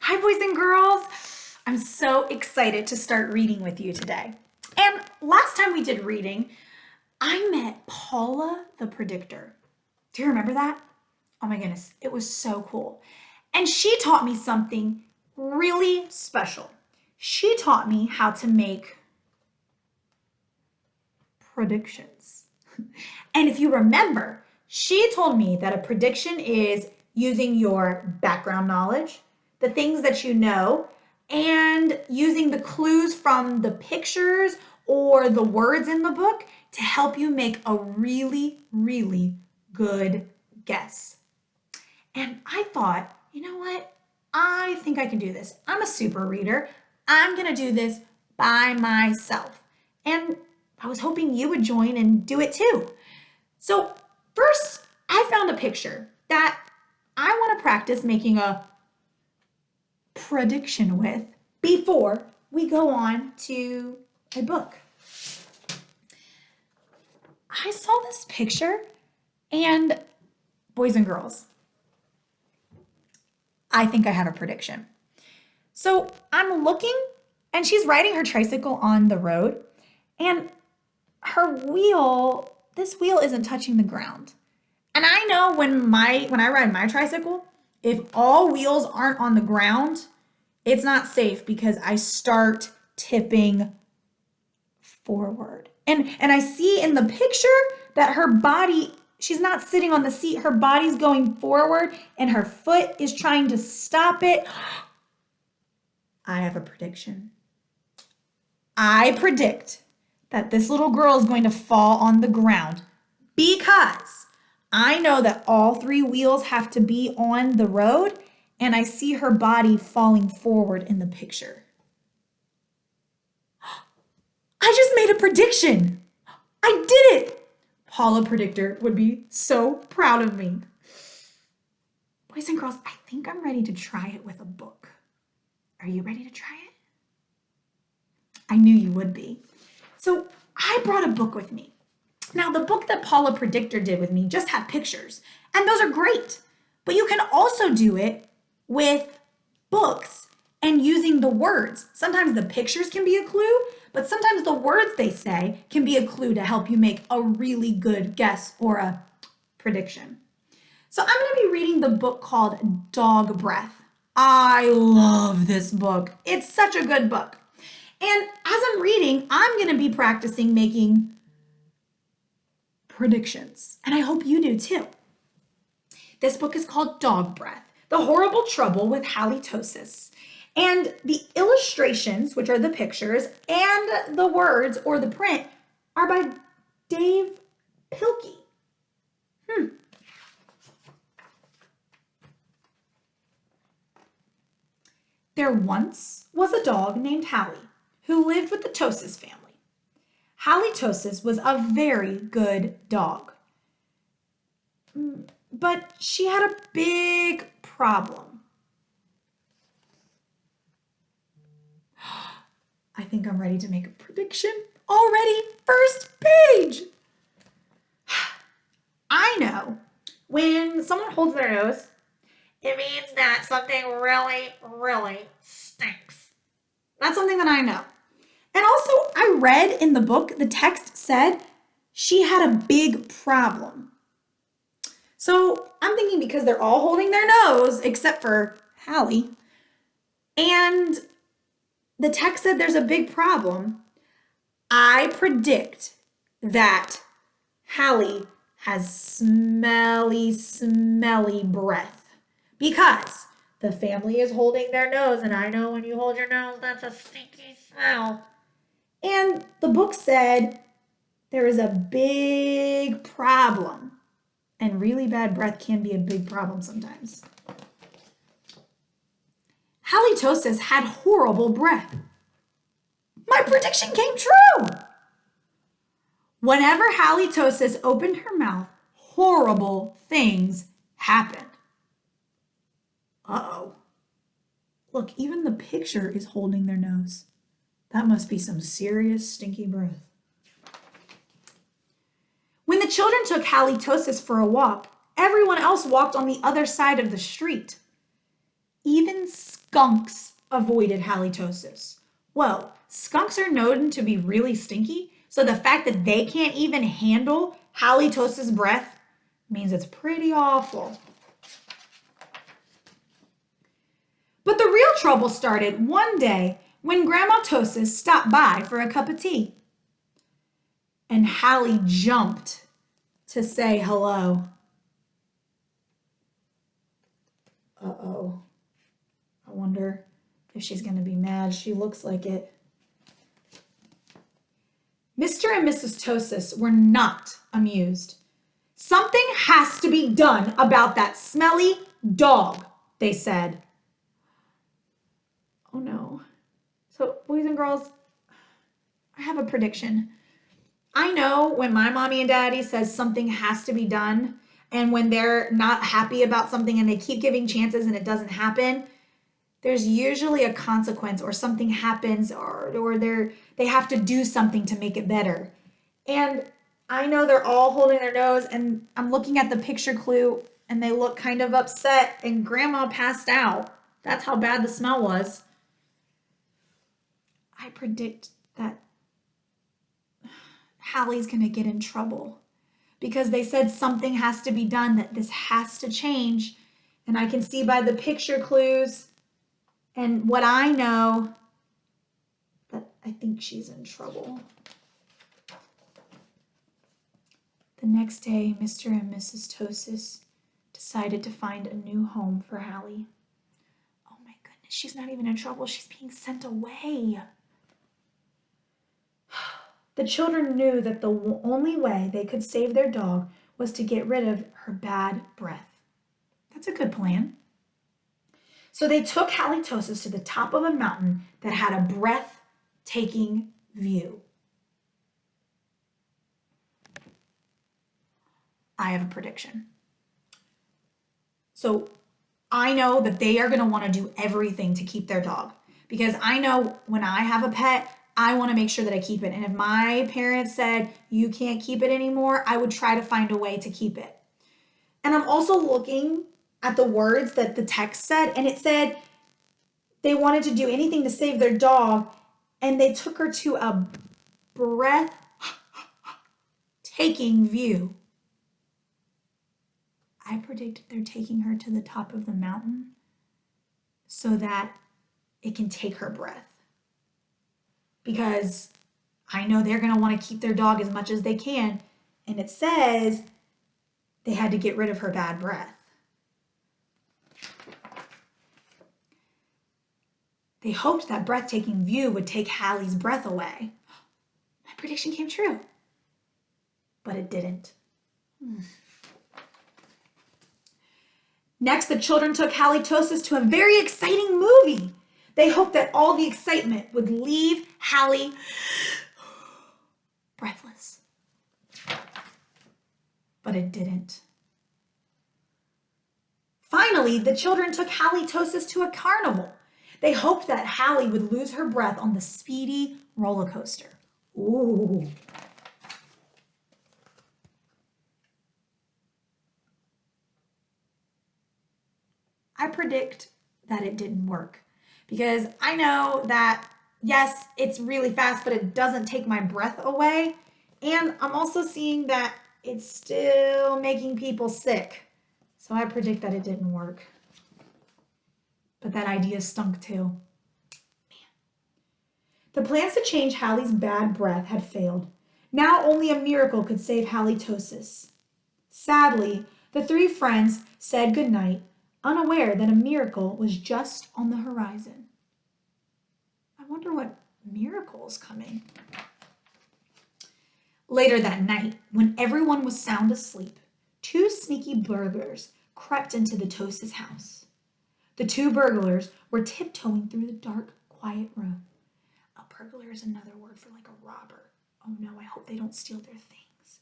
Hi, boys and girls. I'm so excited to start reading with you today. And last time we did reading, I met Paula the Predictor. Do you remember that? Oh my goodness, it was so cool. And she taught me something really special. She taught me how to make predictions. And if you remember, she told me that a prediction is using your background knowledge, the things that you know, and using the clues from the pictures or the words in the book to help you make a really, really good guess. And I thought, you know what? I think I can do this. I'm a super reader. I'm going to do this by myself. And I was hoping you would join and do it too. So, first, I found a picture that I want to practice making a prediction with before we go on to a book. I saw this picture, and boys and girls, I think I have a prediction. So I'm looking, and she's riding her tricycle on the road, and this wheel isn't touching the ground. And I know when I ride my tricycle, if all wheels aren't on the ground, it's not safe because I start tipping forward. And I see in the picture that her body, she's not sitting on the seat, her body's going forward and her foot is trying to stop it. I have a prediction. I predict that this little girl is going to fall on the ground because I know that all three wheels have to be on the road, and I see her body falling forward in the picture. I just made a prediction. I did it. Paula Predictor would be so proud of me. Boys and girls, I think I'm ready to try it with a book. Are you ready to try it? I knew you would be. So I brought a book with me. Now, the book that Paula Predictor did with me just had pictures, and those are great. But you can also do it with books and using the words. Sometimes the pictures can be a clue, but sometimes the words they say can be a clue to help you make a really good guess or a prediction. So I'm going to be reading the book called Dog Breath. I love this book. It's such a good book. And as I'm reading, I'm going to be practicing making predictions. And I hope you do too. This book is called Dog Breath, The Horrible Trouble with Halitosis. And the illustrations, which are the pictures, and the words or the print are by Dave Pilkey. There once was a dog named Hallie who lived with the Tosis family. Halitosis was a very good dog, but she had a big problem. I think I'm ready to make a prediction already. First page. I know when someone holds their nose, it means that something really, really stinks. That's something that I know. And also, I read in the book, the text said she had a big problem. So I'm thinking because they're all holding their nose, except for Hallie, and the text said there's a big problem, I predict that Hallie has smelly, smelly breath because the family is holding their nose, and I know when you hold your nose, that's a stinky smell. And the book said there is a big problem, and really bad breath can be a big problem sometimes. Halitosis had horrible breath. My prediction came true. Whenever Halitosis opened her mouth, horrible things happened. Uh-oh. Look, even the picture is holding their nose. That must be some serious stinky breath. When the children took Halitosis for a walk, everyone else walked on the other side of the street. Even even skunks avoided halitosis. Whoa, skunks are known to be really stinky, so the fact that they can't even handle halitosis breath means it's pretty awful. But the real trouble started one day when Grandma Tosis stopped by for a cup of tea. And Hallie jumped to say hello. Uh-oh. I wonder if she's going to be mad. She looks like it. Mr. and Mrs. Tosis were not amused. Something has to be done about that smelly dog, they said. Oh no. So, boys and girls, I have a prediction. I know when my mommy and daddy says something has to be done, and when they're not happy about something and they keep giving chances and it doesn't happen, there's usually a consequence or something happens or they have to do something to make it better. And I know they're all holding their nose, and I'm looking at the picture clue and they look kind of upset, and Grandma passed out. That's how bad the smell was. I predict that Hallie's going to get in trouble because they said something has to be done, that this has to change. And I can see by the picture clues and what I know that I think she's in trouble. The next day, Mr. and Mrs. Tosis decided to find a new home for Hallie. Oh my goodness, she's not even in trouble. She's being sent away. The children knew that the only way they could save their dog was to get rid of her bad breath. That's a good plan. So they took Halitosis to the top of a mountain that had a breathtaking view. I have a prediction. So I know that they are going to want to do everything to keep their dog, because I know when I have a pet, I want to make sure that I keep it. And if my parents said, you can't keep it anymore, I would try to find a way to keep it. And I'm also looking at the words that the text said, and it said they wanted to do anything to save their dog, and they took her to a breathtaking view. I predict they're taking her to the top of the mountain so that it can take her breath. Because I know they're going to want to keep their dog as much as they can. And it says they had to get rid of her bad breath. They hoped that breathtaking view would take Hallie's breath away. My prediction came true. But it didn't. Next, the children took Halitosis to a very exciting movie. They hoped that all the excitement would leave Hallie breathless. But it didn't. Finally, the children took Halitosis to a carnival. They hoped that Hallie would lose her breath on the speedy roller coaster. Ooh. I predict that it didn't work, because I know that, yes, it's really fast, but it doesn't take my breath away. And I'm also seeing that it's still making people sick. So I predict that it didn't work. But that idea stunk too. Man. The plans to change Hallie's bad breath had failed. Now only a miracle could save Halitosis. Sadly, the three friends said goodnight, unaware that a miracle was just on the horizon. I wonder what miracle is coming. Later that night, when everyone was sound asleep, two sneaky burglars crept into the Tosis house. The two burglars were tiptoeing through the dark, quiet room. A burglar is another word for like a robber. Oh no, I hope they don't steal their things.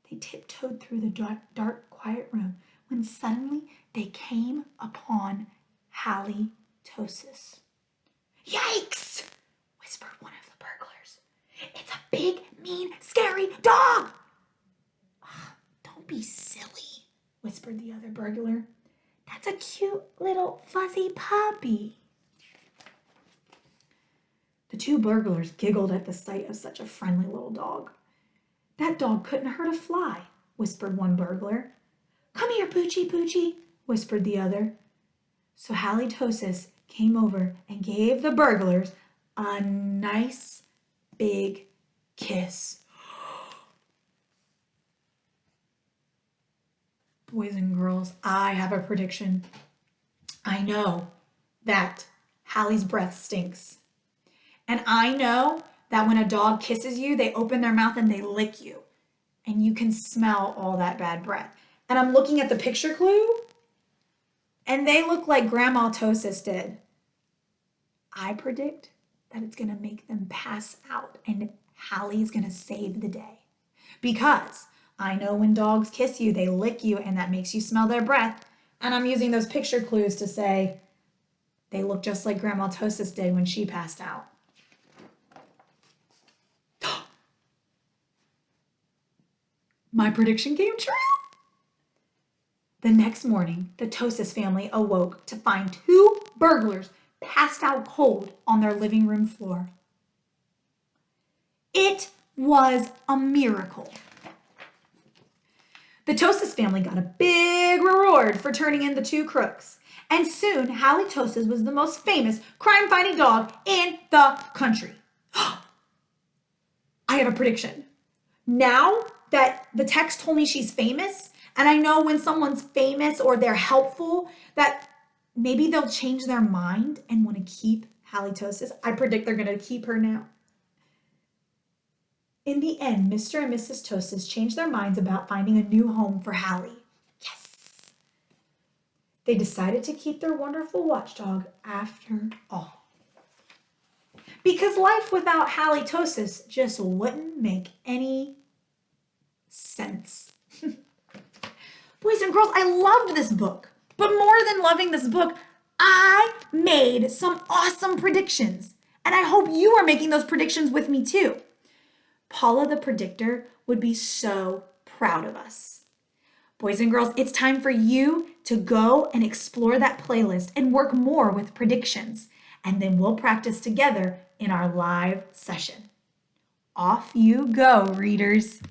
They tiptoed through the dark, quiet room when suddenly they came upon Halitosis. Yikes! Whispered one of the burglars. It's a big, mean, scary dog! Don't be silly, whispered the other burglar. That's a cute little fuzzy puppy. The two burglars giggled at the sight of such a friendly little dog. That dog couldn't hurt a fly, whispered one burglar. Come here, Poochie, Poochie, whispered the other. So Halitosis came over and gave the burglars a nice big kiss. Boys and girls, I have a prediction. I know that Hallie's breath stinks. And I know that when a dog kisses you, they open their mouth and they lick you. And you can smell all that bad breath. And I'm looking at the picture clue, and they look like Grandma Tosis did. I predict that it's going to make them pass out, and Hallie's going to save the day. Because I know when dogs kiss you, they lick you, and that makes you smell their breath. And I'm using those picture clues to say they look just like Grandma Tosis did when she passed out. My prediction came true. The next morning, the Tosis family awoke to find two burglars passed out cold on their living room floor. It was a miracle. The Tosis family got a big reward for turning in the two crooks, and soon Halitosis was the most famous crime-fighting dog in the country. I have a prediction. Now that the text told me she's famous, and I know when someone's famous or they're helpful, that maybe they'll change their mind and want to keep Halitosis. I predict they're going to keep her now. In the end, Mr. and Mrs. Tosis changed their minds about finding a new home for Hallie. Yes! They decided to keep their wonderful watchdog after all. Because life without Halitosis just wouldn't make any sense. Boys and girls, I loved this book. But more than loving this book, I made some awesome predictions. And I hope you are making those predictions with me too. Paula the Predictor would be so proud of us. Boys and girls, it's time for you to go and explore that playlist and work more with predictions. And then we'll practice together in our live session. Off you go, readers.